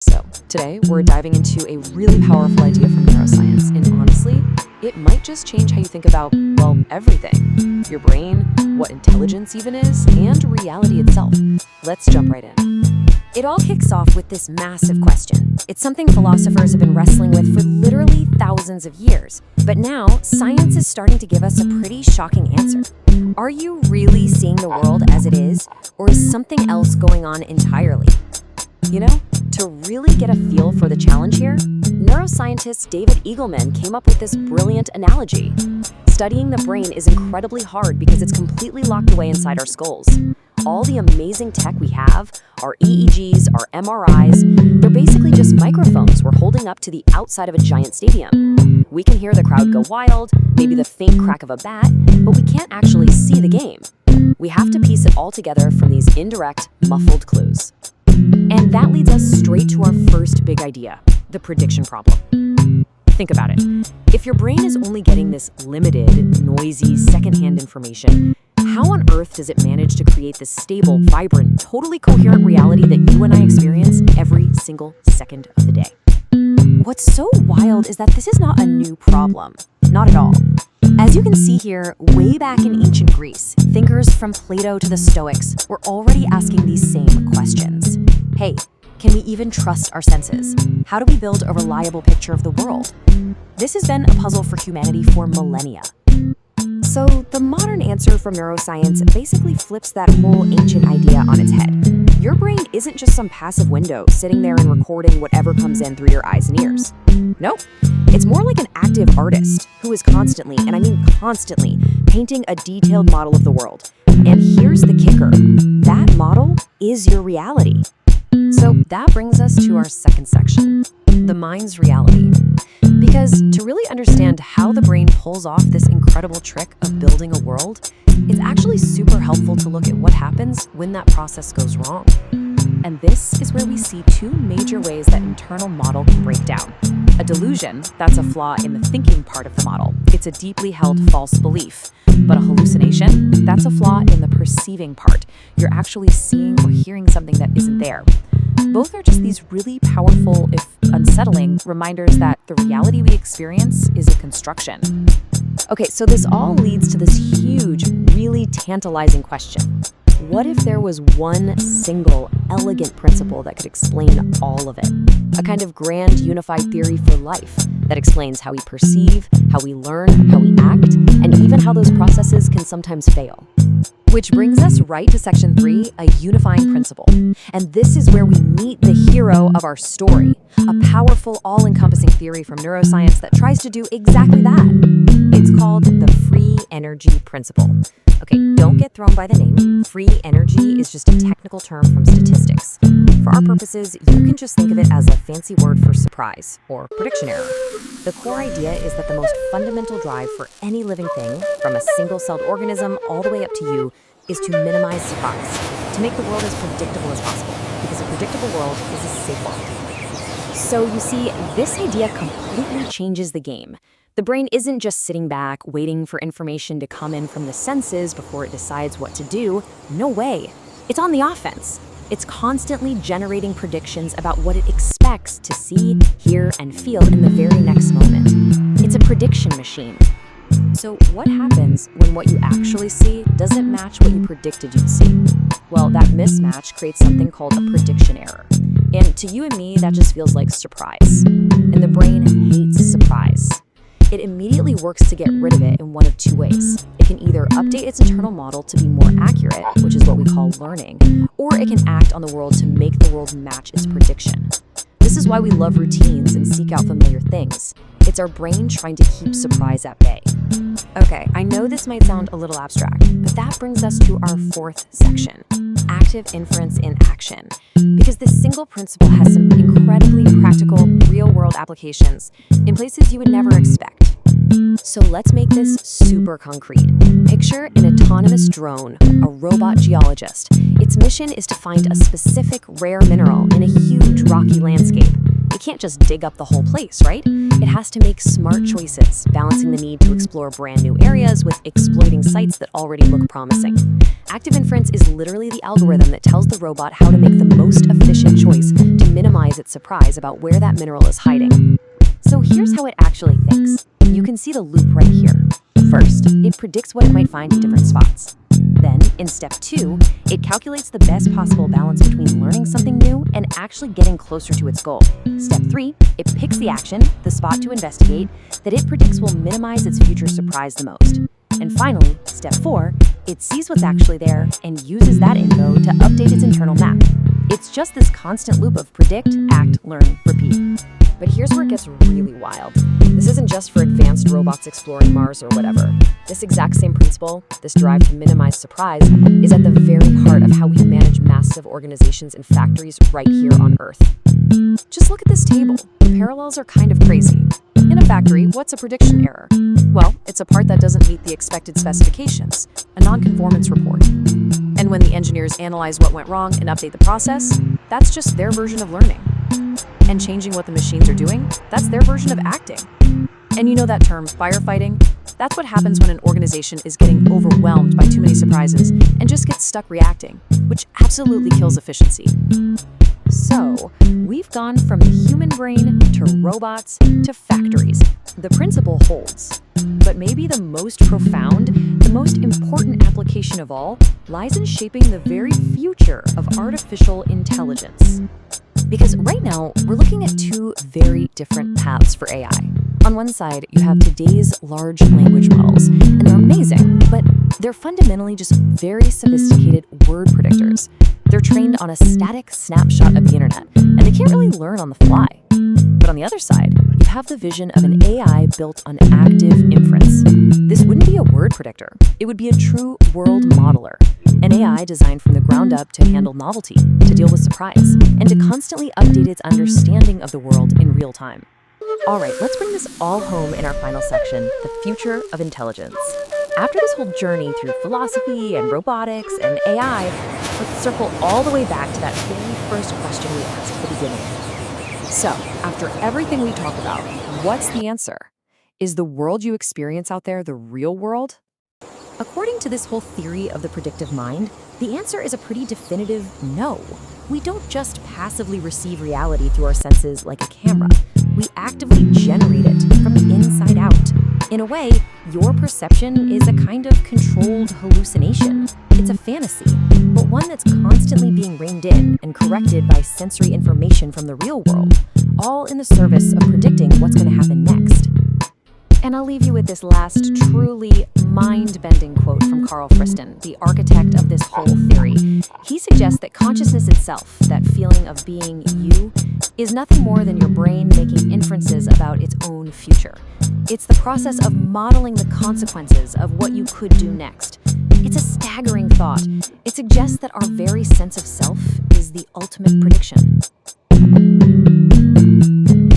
So, today we're diving into a really powerful idea from neuroscience, and honestly, it might just change how you think about, well, everything. Your brain, what intelligence even is, and reality itself. Let's jump right in. It all kicks off with this massive question. It's something philosophers have been wrestling with for literally thousands of years. But now, science is starting to give us a pretty shocking answer. Are you really seeing the world as it is, or is something else going on entirely? You know, to really get a feel for the challenge here, neuroscientist David Eagleman came up with this brilliant analogy. Studying the brain is incredibly hard because it's completely locked away inside our skulls. All the amazing tech we have, our EEGs, our MRIs, they're basically just microphones we're holding up to the outside of a giant stadium. We can hear the crowd go wild, maybe the faint crack of a bat, but we can't actually see the game. We have to piece it all together from these indirect, muffled clues. And that leads us straight to our first big idea, the prediction problem. Think about it. If your brain is only getting this limited, noisy, secondhand information, how on earth does it manage to create this stable, vibrant, totally coherent reality that you and I experience every single second of the day? What's so wild is that this is not a new problem. Not at all. As you can see here, way back in ancient Greece, thinkers from Plato to the Stoics were already asking these same questions. Hey, can we even trust our senses? How do we build a reliable picture of the world? This has been a puzzle for humanity for millennia. So the modern answer from neuroscience basically flips that whole ancient idea on its head. Your brain isn't just some passive window sitting there and recording whatever comes in through your eyes and ears. Nope. It's more like an active artist who is constantly, and I mean constantly, painting a detailed model of the world. And here's the kicker. That model is your reality. So that brings us to our second section, the mind's reality. Because to really understand how the brain pulls off this incredible trick of building a world, it's actually super helpful to look at what happens when that process goes wrong. And this is where we see two major ways that internal model can break down. A delusion, that's a flaw in the thinking part of the model. It's a deeply held false belief. But a hallucination, that's a flaw in the perceiving part. You're actually seeing or hearing something that isn't there. Both are just these really powerful, if unsettling, reminders that the reality we experience is a construction. Okay, so this all leads to this huge, really tantalizing question. What if there was one single, elegant principle that could explain all of it? A kind of grand, unified theory for life that explains how we perceive, how we learn, how we act, and even how those processes can sometimes fail. Which brings us right to section 3, a unifying principle. And this is where we meet the hero of our story, a powerful, all-encompassing theory from neuroscience that tries to do exactly that. It's called the free energy principle. Okay, don't get thrown by the name. Free energy is just a technical term from statistics. For our purposes, you can just think of it as a fancy word for surprise, or prediction error. The core idea is that the most fundamental drive for any living thing, from a single-celled organism all the way up to you, is to minimize surprise, to make the world as predictable as possible, because a predictable world is a safe world. So you see, this idea completely changes the game. The brain isn't just sitting back, waiting for information to come in from the senses before it decides what to do. No way. It's on the offense. It's constantly generating predictions about what it expects to see, hear, and feel in the very next moment. It's a prediction machine. So what happens when what you actually see doesn't match what you predicted you'd see? Well, that mismatch creates something called a prediction error. And to you and me, that just feels like surprise. And the brain hates surprise. It immediately works to get rid of it in one of two ways. It can either update its internal model to be more accurate, which is what we call learning, or it can act on the world to make the world match its prediction. This is why we love routines and seek out familiar things. It's our brain trying to keep surprise at bay. Okay, I know this might sound a little abstract, but that brings us to our fourth section, active inference in action. Because this single principle has some incredibly practical, real-world applications in places you would never expect. So let's make this super concrete. Picture an autonomous drone, a robot geologist. Its mission is to find a specific rare mineral in a huge rocky landscape. It can't just dig up the whole place, right? It has to make smart choices, balancing the need to explore brand new areas with exploiting sites that already look promising. Active inference is literally the algorithm that tells the robot how to make the most efficient choice to minimize its surprise about where that mineral is hiding. So here's how it actually thinks. You can see the loop right here. First, it predicts what it might find in different spots. Then, in step 2, it calculates the best possible balance between learning something new and actually getting closer to its goal. Step 3, it picks the action, the spot to investigate, that it predicts will minimize its future surprise the most. And finally, step 4, it sees what's actually there and uses that info to update its internal map. It's just this constant loop of predict, act, learn, repeat. But here's where it gets really wild. This isn't just for advanced robots exploring Mars or whatever. This exact same principle, this drive to minimize surprise, is at the very heart of how we manage massive organizations and factories right here on Earth. Just look at this table. The parallels are kind of crazy. In a factory, what's a prediction error? Well, it's a part that doesn't meet the expected specifications, a non-conformance report. And when the engineers analyze what went wrong and update the process, that's just their version of learning. And changing what the machines are doing, that's their version of acting. And you know that term, firefighting? That's what happens when an organization is getting overwhelmed by too many surprises and just gets stuck reacting, which absolutely kills efficiency. So, we've gone from the human brain to robots to factories. The principle holds, but maybe the most profound, the most important application of all lies in shaping the very future of artificial intelligence. Because right now, we're looking at two very different paths for AI. On one side, you have today's large language models, and they're amazing, but they're fundamentally just very sophisticated word predictors. They're trained on a static snapshot of the internet, and they can't really learn on the fly. But on the other side, you have the vision of an AI built on active inference. This wouldn't be a word predictor. It would be a true world modeler. An AI designed from the ground up to handle novelty, to deal with surprise, and to constantly update its understanding of the world in real time. All right, let's bring this all home in our final section, the future of intelligence. After this whole journey through philosophy and robotics and AI, let's circle all the way back to that very first question we asked at the beginning. So, after everything we talked about, what's the answer? Is the world you experience out there the real world? According to this whole theory of the predictive mind, the answer is a pretty definitive no. We don't just passively receive reality through our senses like a camera. We actively generate it from the inside out. In a way, your perception is a kind of controlled hallucination. It's a fantasy, but one that's constantly being reined in and corrected by sensory information from the real world, all in the service of predicting what's going to happen next. And I'll leave you with this last truly mind-bending quote from Carl Friston, the architect of this whole theory. He suggests that consciousness itself, that feeling of being you, is nothing more than your brain making inferences about its own future. It's the process of modeling the consequences of what you could do next. It's a staggering thought. It suggests that our very sense of self is the ultimate prediction.